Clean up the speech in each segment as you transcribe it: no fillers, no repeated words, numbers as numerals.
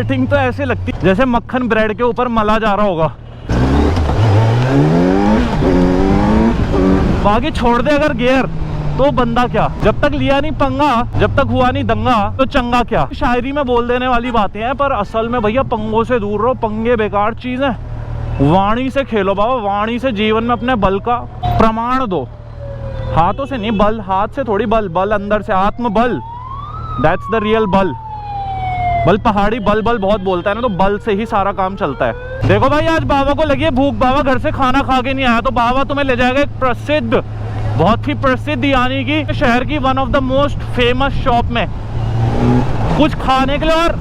Starting तो ऐसे लगती जैसे मक्खन ब्रेड के ऊपर मला जा रहा होगा। बाकी छोड़ दे अगर गियर तो बंदा क्या, जब तक लिया नहीं पंगा, जब तक हुआ नहीं दंगा तो चंगा क्या। शायरी में बोल देने वाली बातें हैं, पर असल में भैया पंगों से दूर रहो। पंगे बेकार चीज है। वाणी से खेलो बाबा, वाणी से जीवन में अपने बल का प्रमाण दो। हाथों से नहीं, बल हाथ से थोड़ी, बल बल अंदर से, आत्म बल, दैट्स द रियल बल। बल पहाड़ी बल बल बहुत बोलता है ना, तो बल से ही सारा काम चलता है। देखो भाई आज बाबा को लगी है भूख, बाबा घर से खाना खा के नहीं आया, तो बाबा तुम्हें ले जाएगा एक प्रसिद्ध, बहुत ही प्रसिद्ध यानी कि शहर की one of the most famous shop में कुछ खाने के लिए और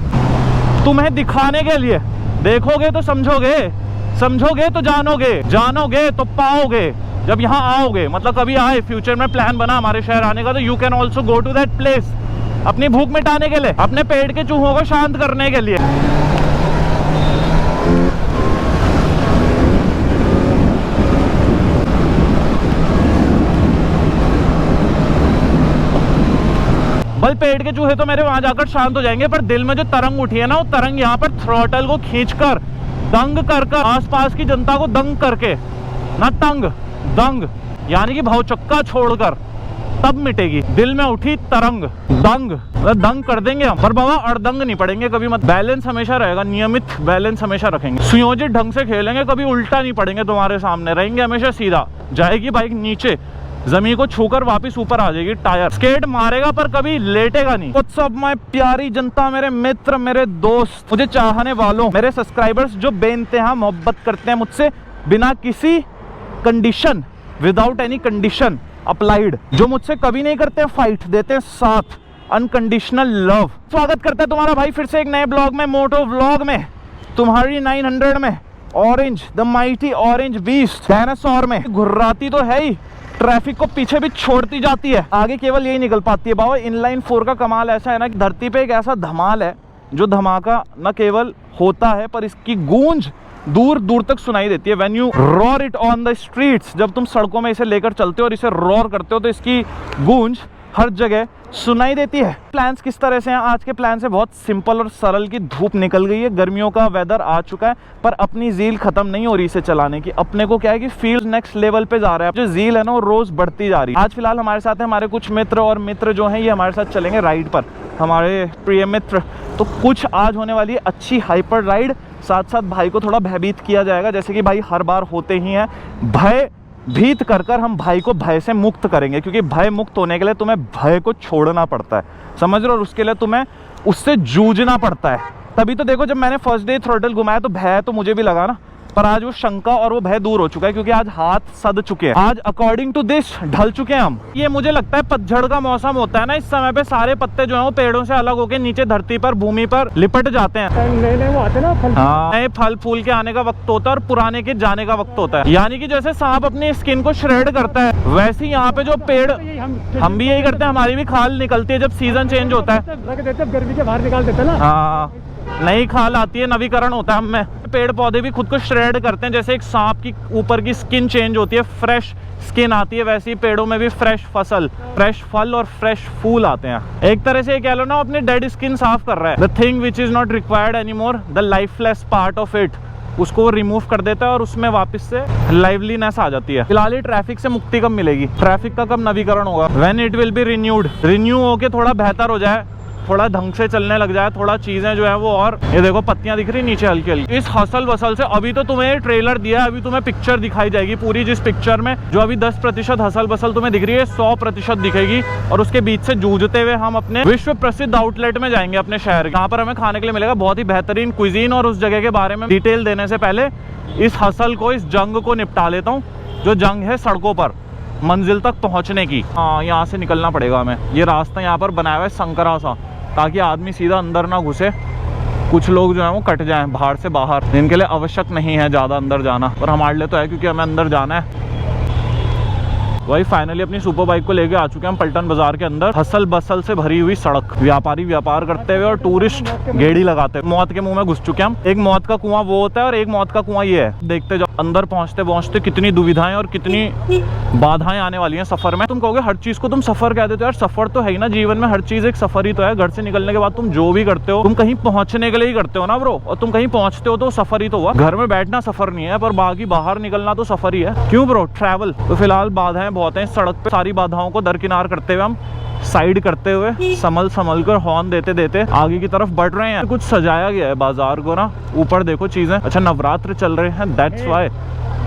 तुम्हें दिखाने के लिए। देखोगे तो समझोगे, समझोगे तो जानोगे, जानोगे तो पाओगे जब यहाँ आओगे। मतलब कभी आए, फ्यूचर में प्लान बना हमारे शहर आने का, तो you can also go to that place अपनी भूख मिटाने के लिए, अपने पेट के चूहों को शांत करने के लिए। बल पेट के चूहे तो मेरे वहां जाकर शांत हो जाएंगे, पर दिल में जो तरंग उठी है ना, वो तरंग यहाँ पर थ्रॉटल को खींचकर दंग कर आसपास की जनता को दंग करके, ना तंग दंग यानी कि भौचक्का छोड़कर, तब मिटेगी दिल में उठी तरंग। दंग दंग कर देंगे हम, पर बाबा अड़दंग नहीं पड़ेंगे कभी मत। बैलेंस हमेशा रहेगा, नियमित बैलेंस हमेशा रखेंगे, सुयोजित ढंग से खेलेंगे, कभी उल्टा नहीं पड़ेंगे, तुम्हारे सामने रहेंगे हमेशा सीधा। जाएगी बाइक नीचे, जमीन को छूकर वापस ऊपर आ जाएगी, टायर स्केट मारेगा पर कभी लेटेगा नहीं। व्हाट्सअप माय प्यारी जनता, मेरे मित्र, मेरे दोस्त, मुझे चाहने वालों, मेरे सब्सक्राइबर्स जो बेइंतहा मोहब्बत करते हैं मुझसे बिना किसी condition, without any condition applied, जो मुझसे कभी नहीं करते फाइट, देते हैं साथ, अनकंडीशनल लव। स्वागत करता है तुम्हारा भाई फिर से एक नए ब्लॉग में, मोटो व्लॉग में, तुम्हारी 900 में, orange the mighty orange beast dinosaur में। घुर्राती तो है ही, ट्रैफिक को पीछे भी छोड़ती जाती है, आगे केवल यही निकल पाती है। बाबा इनलाइन 4 का कमाल ऐसा है ना कि धरती पे एक ऐसा धमाल है जो धमाका न केवल होता है पर इसकी गूंज दूर दूर तक सुनाई देती है। When you roar it on the streets, जब तुम सड़कों में इसे लेकर चलते हो और इसे रॉर करते हो तो इसकी गूंज हर जगह सुनाई देती है। प्लान्स किस तरह से हैं? आज के प्लान से बहुत सिंपल और सरल की धूप निकल गई है, गर्मियों का वेदर आ चुका है, पर अपनी जील खत्म नहीं हो रही इसे चलाने की। अपने को क्या है कि फील्ड नेक्स्ट लेवल पे जा रहा है, जो जील है ना वो रोज बढ़ती जा रही है। आज फिलहाल हमारे साथ है हमारे कुछ मित्र, और मित्र जो हैं ये हमारे साथ चलेंगे राइड पर, हमारे प्रिय मित्र। तो कुछ आज होने वाली है अच्छी हाइपर राइड, साथ साथ भाई को थोड़ा भयभीत किया जाएगा, जैसे कि भाई हर बार होते ही हैं। भय भीत कर कर हम भाई को भय से मुक्त करेंगे, क्योंकि भय मुक्त होने के लिए तुम्हें भय को छोड़ना पड़ता है, समझ रहे हो, और उसके लिए तुम्हें उससे जूझना पड़ता है। तभी तो देखो जब मैंने फर्स्ट डे थ्रोटल घुमाया तो भय तो मुझे भी लगा ना, पर आज वो शंका और वो भय दूर हो चुका है, क्योंकि आज हाथ सद चुके हैं, आज अकॉर्डिंग टू दिस ढल चुके हैं हम। ये मुझे लगता है पतझड़ का मौसम होता है ना, इस समय पे सारे पत्ते जो है वो पेड़ों से अलग होकर नीचे धरती पर, भूमि पर लिपट जाते हैं। नए वो आते हैं ना फल, हाँ, नए फल फूल के आने का वक्त होता है और पुराने के जाने का वक्त होता है। यानी कि जैसे सांप अपनी स्किन को श्रेड करता है, वैसे ही यहाँ पे जो पेड़, हम भी यही करते हैं, हमारी भी खाल निकलती है जब सीजन चेंज होता है, गर्मी के बाहर निकाल देते हैं ना। हाँ, नई खाल आती है, नवीकरण होता है हमें। पेड़ पौधे भी खुद को श्रेड करते हैं, जैसे एक सांप की ऊपर की स्किन चेंज होती है, फ्रेश स्किन आती है, वैसे ही पेड़ों में भी फ्रेश फसल, फ्रेश फल और फ्रेश फूल आते हैं। एक तरह से कह लो ना, अपनी डेड स्किन साफ कर रहा है। The thing which is not required any more, the lifeless part of it, उसको वो रिमूव कर देता है और उसमें वापस से लाइवलीनेस आ जाती है। फिलहाल ही ट्रैफिक से मुक्ति कब मिलेगी? ट्रैफिक का कब नवीकरण होगा? When it will be renewed, renew होके थोड़ा बेहतर हो जाए, थोड़ा ढंग से चलने लग जाए, थोड़ा चीजें जो है वो, और ये देखो पत्तियां दिख रही नीचे हल्की हल्की। इस हसल वसल से अभी तो तुम्हें ट्रेलर दिया है, अभी तुम्हें पिक्चर दिखाई जाएगी पूरी, जिस पिक्चर में जो अभी 10% हसल वसल तुम्हें दिख रही है, 100% दिखेगी, और उसके बीच से जूझते हुए हम अपने विश्व प्रसिद्ध आउटलेट में जाएंगे अपने शहर। यहाँ पर हमें खाने के लिए मिलेगा बहुत ही बेहतरीन क्विजीन, और उस जगह के बारे में डिटेल देने से पहले इस हसल को, इस जंग को निपटा लेता हूँ, जो जंग है सड़कों पर मंजिल तक पहुँचने की। हाँ, यहाँ से निकलना पड़ेगा हमें। ये रास्ता यहाँ पर बनाया हुआ है संकरा सा, ताकि आदमी सीधा अंदर ना घुसे, कुछ लोग जो है वो कट जाएं बाहर से बाहर, जिनके लिए आवश्यक नहीं है ज़्यादा अंदर जाना, पर हमारे लिए तो है, क्योंकि हमें अंदर जाना है। वही फाइनली अपनी सुपर बाइक को लेके आ चुके हैं हम पलटन बाजार के अंदर। हसल बसल से भरी हुई सड़क, व्यापारी व्यापार करते हुए और टूरिस्ट गेड़ी लगाते हुए मौत के मुंह में घुस चुके हैं हम। एक मौत का कुआं वो होता है और एक मौत का कुआं ये है। देखते जाओ अंदर पहुंचते पहुंचते कितनी दुविधाएं और कितनी बाधाएं आने वाली हैं सफर में। तुम कहोगे हर चीज को तुम सफर कह देते हो, यार सफर तो है ही ना जीवन में, हर चीज एक सफर ही तो है। घर से निकलने के बाद तुम जो भी करते हो तुम कहीं पहुंचने के लिए ही करते हो ना ब्रो, और तुम कहीं पहुंचते हो तो सफर ही तो हुआ। घर में बैठना सफर नहीं है, पर बाकी बाहर निकलना तो सफर ही है। क्यों ब्रो? ट्रैवल। तो फिलहाल बाधाएं बहुत हैं सड़क पे, सारी बाधाओं को दरकिनार करते हुए हम साइड करते हुए संभल संभल कर हॉर्न देते देते आगे की तरफ बढ़ रहे हैं। कुछ सजाया गया है बाजार को ना, ऊपर देखो चीजें। अच्छा नवरात्र चल रहे हैं, दैट्स व्हाई।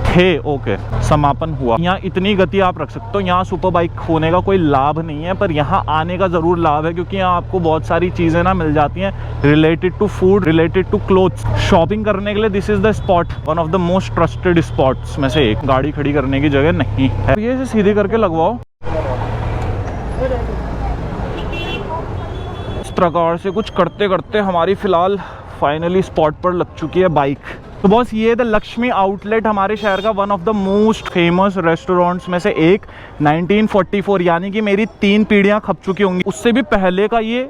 हे ओके, समापन हुआ। यहाँ इतनी गति आप रख सकते हो। यहाँ सुपर बाइक होने का कोई लाभ नहीं है, पर यहाँ आने का जरूर लाभ है, क्योंकि यहाँ आपको बहुत सारी चीजें ना मिल जाती हैं related to food, related to clothes. Shopping करने के लिए this is the spot, one of the most trusted spots में से एक। गाड़ी खड़ी करने की जगह नहीं है, ये सीधी करके लगवाओ। इस प्रकार से कुछ करते करते हमारी फिलहाल फाइनली स्पॉट पर लग चुकी है बाइक। तो बॉस ये द लक्ष्मी आउटलेट हमारे शहर का one of the most famous restaurants में से एक। 1944 यानी कि मेरी 3 पीढ़ियां खप चुकी होंगी, उससे भी पहले का ये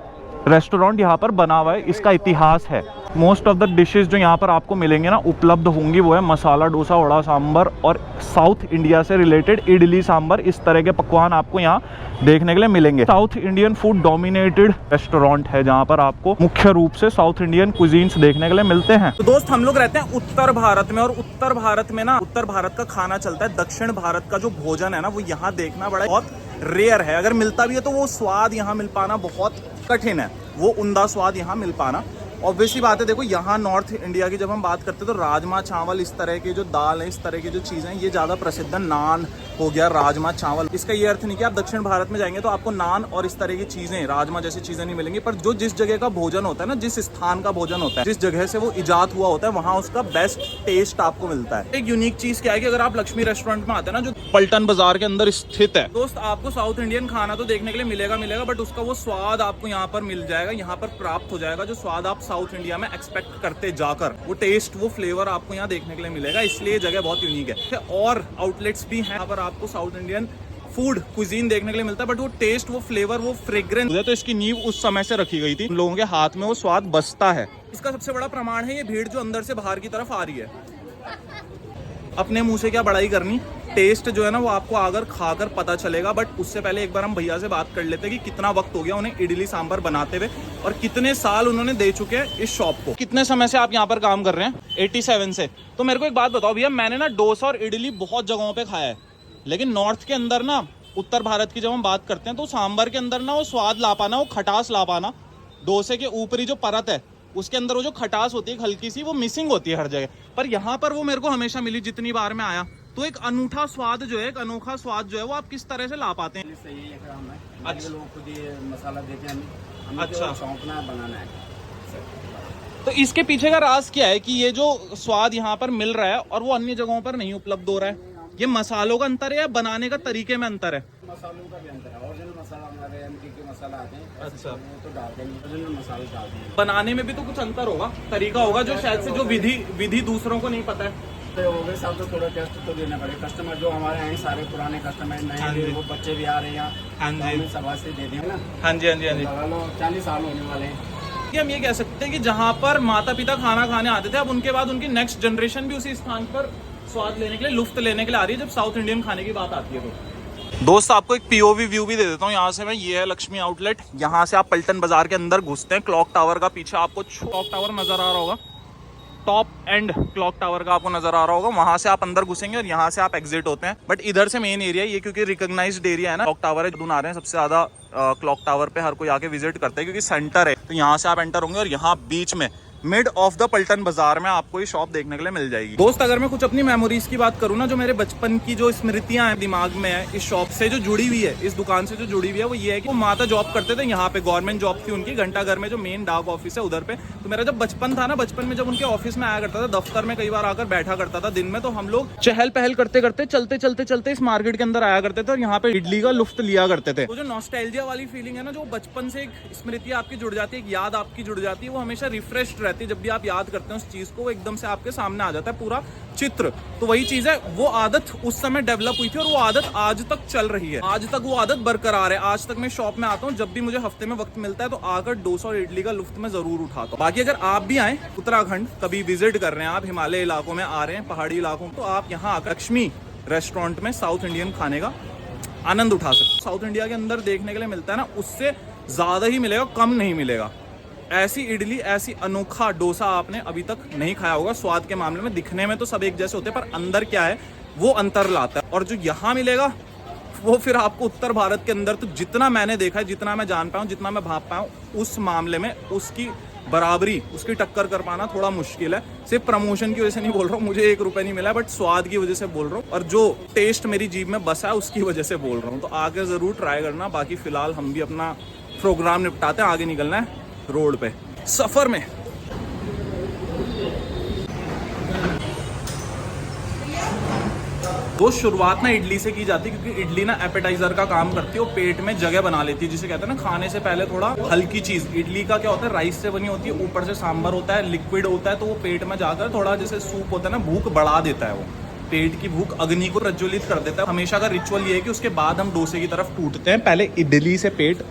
रेस्टोरेंट यहाँ पर बना हुआ है, इसका इतिहास है। मोस्ट ऑफ द डिशेस जो यहाँ पर आपको मिलेंगे ना उपलब्ध होंगी वो है मसाला डोसा, वड़ा सांभर और साउथ इंडिया से रिलेटेड इडली सांभर। इस तरह के पकवान आपको यहाँ देखने के लिए मिलेंगे। South Indian food dominated restaurant है जहाँ पर आपको मुख्य रूप से साउथ इंडियन कुजीन्स देखने के लिए मिलते हैं। तो दोस्त हम लोग रहते हैं उत्तर भारत में, और उत्तर भारत में ना उत्तर भारत का खाना चलता है। दक्षिण भारत का जो भोजन है ना वो यहाँ देखना बड़ा बहुत रेयर है। अगर मिलता भी है तो वो स्वाद यहाँ मिल पाना बहुत कठिन है, वो उम्दा स्वाद यहाँ मिल पाना। ऑब्वियसली बात है, देखो यहाँ नॉर्थ इंडिया की जब हम बात करते हैं तो राजमा चावल, इस तरह की जो दाल है, इस तरह की जो चीज़ें हैं ये ज़्यादा प्रसिद्ध है। नान हो गया, राजमा चावल। इसका ये अर्थ नहीं कि आप दक्षिण भारत में जाएंगे तो आपको नान और इस तरह की चीज़ें, राजमा जैसी चीज़ें नहीं मिलेंगी, पर जो जिस जगह का भोजन होता है ना, जिस स्थान का भोजन होता है, जिस जगह से वो इजाद हुआ होता है, वहाँ उसका बेस्ट टेस्ट आपको मिलता है। एक यूनिक चीज़ क्या है कि अगर आप लक्ष्मी रेस्टोरेंट में आते हैं ना, जो पलटन बाजार के अंदर स्थित है, दोस्त आपको साउथ इंडियन खाना तो देखने के लिए मिलेगा, बट उसका वो स्वाद आपको यहाँ पर मिल जाएगा, यहाँ पर प्राप्त हो जाएगा। जो स्वाद आप साउथ इंडिया में एक्सपेक्ट करते जाकर, वो टेस्ट, वो फ्लेवर आपको यहाँ देखने के लिए मिलेगा। इसलिए जगह बहुत यूनिक है। और आउटलेट्स भी हैं यहाँ पर आपको साउथ इंडियन फूड कुजीन देखने के लिए मिलता है, बट वो टेस्ट, वो फ्लेवर, वो फ्रेग्रेंस, तो इसकी नींव उस समय से रखी गई थी। लोगों के हाथ में वो स्वाद बसता है। इसका सबसे बड़ा प्रमाण है ये भीड़ जो अंदर से बाहर की तरफ आ रही है। अपने मुंह से क्या बड़ाई करनी, टेस्ट जो है ना वो आपको आकर खाकर पता चलेगा। बट उससे पहले एक बार हम भैया से बात कर लेते हैं कि कितना वक्त हो गया उन्हें इडली सांभर बनाते हुए और कितने साल उन्होंने दे चुके हैं इस शॉप को। कितने समय से आप यहाँ पर काम कर रहे हैं? 87 से। तो मेरे को एक बात बताओ भैया, मैंने ना डोसा और इडली बहुत जगहों पे खाया है, लेकिन नॉर्थ के अंदर ना, उत्तर भारत की जब हम बात करते हैं तो सांभर के अंदर ना वो स्वाद ला पाना, वो खटास ला पाना, डोसे के ऊपरी जो परत है उसके अंदर वो जो खटास होती है हल्की सी, वो मिसिंग होती है हर जगह। पर यहाँ पर वो मेरे को हमेशा मिली जितनी बार मैं आया। तो एक अनूठा स्वाद जो है, एक अनोखा स्वाद जो है वो आप किस तरह से ला पाते हैं? सही है, अच्छा, लोग खुद ही मसाला देते हैं हमें, अच्छा, सौंपना है, बनाना है। तो इसके पीछे का राज क्या है कि ये जो स्वाद यहाँ पर मिल रहा है और वो अन्य जगहों पर नहीं उपलब्ध हो रहा है? ये मसालों का अंतर है या बनाने का तरीके में अंतर है? मसालों का भी अंतर है। ओरिजिनल मसाला हमारे एमपी के मसाला आते हैं, अच्छा, तो डालते हैं, ओरिजिनल मसाले डालते हैं। बनाने में भी तो कुछ अंतर होगा, तरीका होगा जो शायद से जो विधि दूसरों को नहीं पता है। तो हो गए साहब, तो थोड़ा टेस्ट तो देना पड़ेगा। कस्टमर जो हमारे हैं सारे पुराने कस्टमर, नए वो बच्चे भी आ रहे हैं यहाँ, हाँ जी, शाबाशी दे दें ना। हाँ जी, हाँ जी, हाँ जी। 40 साल होने वाले हैं। हम ये कह सकते हैं कि जहाँ पर माता पिता खाना खाने आते थे, अब उनके बाद उनकी नेक्स्ट जनरेशन भी उसी स्थान पर स्वाद लेने के लिए, लुफ्त लेने के लिए आ रही है जब साउथ इंडियन खाने की बात आती है। तो दोस्त आपको एक पीओवी व्यू भी दे देता हूँ यहाँ से मैं। ये है लक्ष्मी आउटलेट। यहाँ से आप पलटन बाजार के अंदर घुसते हैं, क्लॉक टावर का पीछे आपको क्लॉक टावर नजर आ रहा होगा, टॉप एंड क्लॉक टावर का आपको नजर आ रहा होगा। वहां से आप अंदर घुसेंगे और यहाँ से आप एग्जिट होते हैं। बट इधर से मेन एरिया ये, क्योंकि रिकॉग्नाइज्ड एरिया है ना, क्लॉक टावर है, आ रहे हैं सबसे ज्यादा क्लॉक टावर पे हर कोई आके विजिट करता है क्योंकि सेंटर है। तो यहाँ से आप एंटर होंगे और यहाँ बीच में मिड ऑफ द पलटन बाजार में आपको ये शॉप देखने के लिए मिल जाएगी। दोस्त अगर मैं कुछ अपनी मेमोरीज की बात करूँ ना, जो मेरे बचपन की जो स्मृतियां हैं दिमाग में है इस शॉप से जो जुड़ी हुई है, इस दुकान से जो जुड़ी हुई है, वो ये है कि वो माता जॉब करते थे यहाँ पे, गवर्नमेंट जॉब थी उनकी, घंटा घर में जो मेन डाक ऑफिस है उधर पे। तो मेरा जब बचपन था ना, बचपन में जब उनके ऑफिस में आया करता था, दफ्तर में कई बार आकर बैठा करता था दिन में, तो हम लोग चहल पहल करते करते चलते चलते चलते इस मार्केट के अंदर आया करते थे और यहाँ पे इडली का लुफ्त लिया करते थे। वो जो नॉस्टैल्जिया वाली फीलिंग है ना, जो बचपन से एक स्मृति आपकी जुड़ जाती है, एक याद आपकी जुड़ जाती है, वो हमेशा रिफ्रेश्ड रहती है, जब भी आप याद करते हैं उस चीज को, वो एकदम से आपके सामने आ जाता है पूरा चित्र। तो वही चीज है, वो आदत उस समय डेवलप हुई थी और वो आदत आज तक चल रही है, आज तक वो आदत बरकरार है। आज तक मैं शॉप में आता हूँ, जब भी मुझे हफ्ते में वक्त मिलता है तो आकर डोसा और इडली का लुत्फ मैं जरूर उठाता हूँ। बाकी अगर आप भी आए उत्तराखंड, कभी विजिट कर रहे हैं, आप हिमालय इलाकों में आ रहे हैं, पहाड़ी इलाकों में, तो आप यहाँ आकर लक्ष्मी रेस्टोरेंट में साउथ इंडियन खाने का आनंद उठा सकते हैं। साउथ इंडिया के अंदर देखने के लिए मिलता है ना, उससे ज्यादा ही मिलेगा, कम नहीं मिलेगा। ऐसी इडली, ऐसी अनोखा डोसा आपने अभी तक नहीं खाया होगा। स्वाद के मामले में, दिखने में तो सब एक जैसे होते हैं, पर अंदर क्या है वो अंतर लाता है। और जो यहाँ मिलेगा वो फिर आपको उत्तर भारत के अंदर, तो जितना मैंने देखा है, जितना मैं जान पाया हूँ, जितना मैं भाप पाया हूँ, उस मामले में उसकी बराबरी, उसकी टक्कर कर पाना थोड़ा मुश्किल है। सिर्फ प्रमोशन की वजह से नहीं बोल रहा हूँ, मुझे 1 रुपए नहीं मिला, बट स्वाद की वजह से बोल रहा हूँ, और जो टेस्ट मेरी जीभ में बसा है उसकी वजह से बोल रहा हूँ। तो आगे जरूर ट्राई करना। बाकी फिलहाल हम भी अपना प्रोग्राम निपटाते हैं, आगे निकलना है रोड पे सफर में। तो शुरुआत ना इडली से की जाती है, क्योंकि इडली ना एपेटाइजर का काम करती है, वो पेट में जगह बना लेती है, जिसे कहते हैं ना खाने से पहले थोड़ा हल्की चीज। इडली का क्या होता है, राइस से बनी होती है, ऊपर से सांभर होता है, लिक्विड होता है, तो वो पेट में जाकर थोड़ा जैसे सूप होता है ना, भूख बढ़ा देता है, वो पेट की भूख, अग्नि को प्रज्वलित कर देता है। हमेशा का रिचुअल ये है कि उसके बाद हम डोसे की तरफ टूटते हैं। पहले इडली से पेट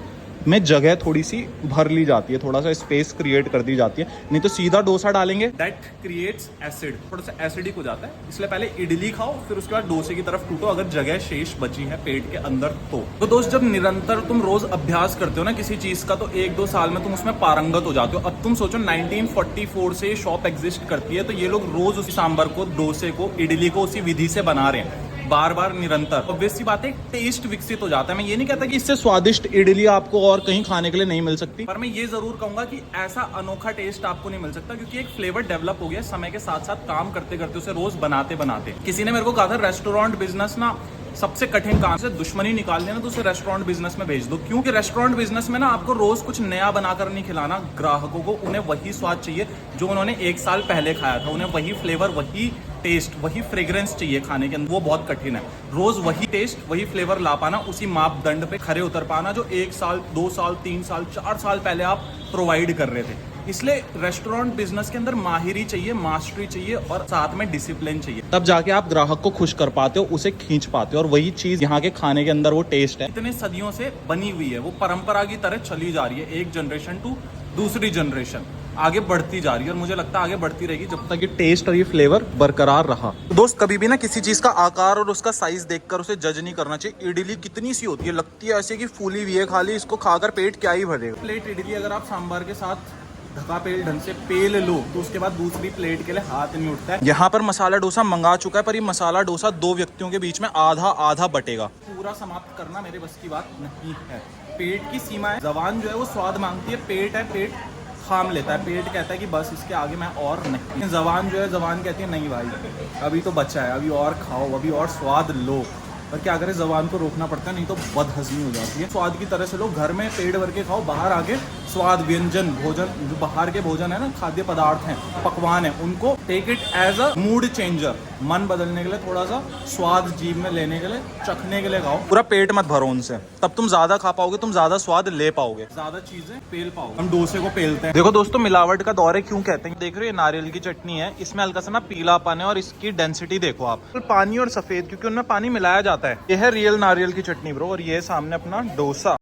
में जगह थोड़ी सी भर ली जाती है, थोड़ा सा स्पेस क्रिएट कर दी जाती है, नहीं तो सीधा डोसा डालेंगे दैट क्रिएट्स एसिड, थोड़ा सा एसिडिक हो जाता है। इसलिए पहले इडली खाओ, फिर उसके बाद डोसे की तरफ टूटो, अगर जगह शेष बची है पेट के अंदर तो दोस्त, जब निरंतर तुम रोज अभ्यास करते हो ना किसी चीज का, तो 1-2 साल में तुम उसमें पारंगत हो जाते हो। अब तुम सोचो 1944 से ये शॉप एग्जिस्ट करती है, तो ये लोग रोज उसी सांभर को, डोसे को, इडली को उसी विधि से बना रहे हैं, बार बार निरंतर। ऑब्वियस सी बात है, टेस्ट विकसित हो जाता है। मैं ये नहीं कहता कि इससे स्वादिष्ट इडली आपको और कहीं खाने के लिए नहीं मिल सकती, पर मैं ये जरूर कहूंगा कि ऐसा अनोखा टेस्ट आपको नहीं मिल सकता, क्योंकि एक फ्लेवर डेवलप हो गया समय के साथ साथ, काम करते करते, उसे रोज बनाते बनाते। किसी ने मेरे को कहा था रेस्टोरेंट बिजनेस ना सबसे कठिन काम से दुश्मनी निकाल देना, तो उसे रेस्टोरेंट बिजनेस में भेज दो। क्योंकि रेस्टोरेंट बिजनेस में ना आपको रोज कुछ नया बनाकर नहीं खिलाना ग्राहकों को, उन्हें वही स्वाद चाहिए जो उन्होंने 1 साल पहले खाया था, उन्हें वही फ्लेवर, वही टेस्ट, वही फ्रेग्रेंस चाहिए खाने के अंदर। वो बहुत कठिन है, रोज वही टेस्ट, वही फ्लेवर ला पाना, उसी मापदंड पे खरे उतर पाना जो 1 साल, 2 साल, 3 साल, 4 साल पहले आप प्रोवाइड कर रहे थे। इसलिए रेस्टोरेंट बिजनेस के अंदर माहिरी चाहिए, मास्टरी चाहिए, और साथ में डिसिप्लिन चाहिए, तब जाके आप ग्राहक को खुश कर पाते हो, उसे खींच पाते हो। और वही चीज यहाँ के खाने के अंदर वो टेस्ट है, इतने सदियों से बनी हुई है, वो परंपरा की तरह चली जा रही है, एक जनरेशन टू दूसरी जनरेशन आगे बढ़ती जा रही है, और मुझे लगता है आगे बढ़ती रहेगी जब तक ये टेस्ट और ये फ्लेवर बरकरार रहा। तो दोस्त, कभी भी ना किसी चीज का आकार और उसका साइज देखकर उसे जज नहीं करना चाहिए। इडली कितनी सी होती है, लगती है ऐसे कि फूली हुई है, खाली इसको खाकर पेट क्या ही भरेगा। प्लेट इडली अगर आप सांभर के साथ ढका पेल ढंग से पेल लो, तो उसके बाद दूसरी प्लेट के लिए हाथ नहीं उठता है। यहाँ पर मसाला डोसा मंगा चुका है, पर ये मसाला डोसा 2 व्यक्तियों के बीच में आधा आधा बटेगा। पूरा समाप्त करना मेरे बस की बात नहीं है। पेट की सीमा है, जबान जो है वो स्वाद मांगती है, पेट है, पेट थाम लेता है, पेट कहता है कि बस इसके आगे मैं और नहीं। जबान जो है, जबान कहती है नहीं भाई अभी तो बचा है, अभी और खाओ, अभी और स्वाद लो। पर क्या करें, जबान को रोकना पड़ता है, नहीं तो बदहजमी हो जाती है। स्वाद की तरह से लो, घर में पेट भर के खाओ, बाहर आके स्वाद, व्यंजन, भोजन, जो बाहर के भोजन है ना, खाद्य पदार्थ हैं, पकवान है, उनको take it as a mood changer, मन बदलने के लिए, थोड़ा सा स्वाद जीभ में लेने के लिए, चखने के लिए खाओ। पूरा पेट मत भरो उनसे, तब तुम ज्यादा खा पाओगे, तुम ज्यादा स्वाद ले पाओगे, ज्यादा चीजें पेल पाओगे। हम डोसे को पेलते हैं। देखो दोस्तों, मिलावट का दौर है, क्यों कहते हैं, देख रहे हो ये नारियल की चटनी है, इसमें हल्का सा ना पीलापन है, और इसकी डेंसिटी देखो आप, पानी और सफेद, क्योंकि उनमें पानी मिलाया जाता है। ये है रियल नारियल की चटनी ब्रो, और ये सामने अपना डोसा।